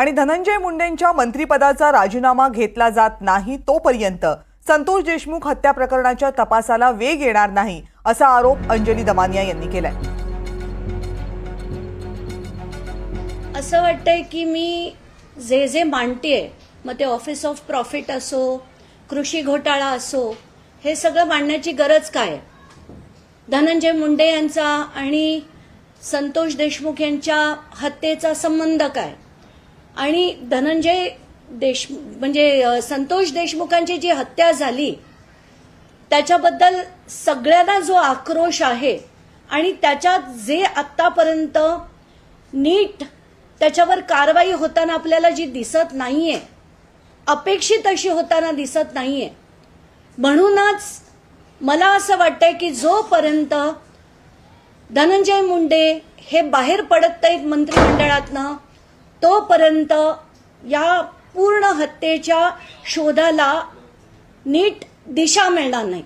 आणि धनंजय मुंडेंच्या मंत्रिपदाचा राजीनामा घेतला जात नाही तोपर्यंत संतोष देशमुख हत्या प्रकरणाच्या तपासाला वेग येणार नाही असा आरोप अंजली दमानिया यांनी केलाय। असं वाटतंय की मी जे मांडतेय, मग ते ऑफिस ऑफ प्रॉफिट असो, कृषी घोटाळा असो, हे सगळं मांडण्याची गरज काय? धनंजय मुंडे यांचा आणि संतोष देशमुख यांच्या हत्येचा संबंध काय? आणि संतोष देशमुखांची जी हत्या झाली त्याच्याबद्दल सगळ्यांना जो आक्रोश आहे आणि त्याच्यात जे आतापर्यंत नीट त्याच्यावर कारवाई होताना आपल्याला जी दिसत नाहीये, अपेक्षित अशी होताना दिसत नाहीये, म्हणूनच मला असं वाटतंय की जोपर्यंत धनंजय मुंडे हे बाहेर पडत नाहीत मंत्रिमंडळातनं, तोपर्यंत या पूर्ण हत्येच्या शोधाला नीट दिशा मिळणार नाही।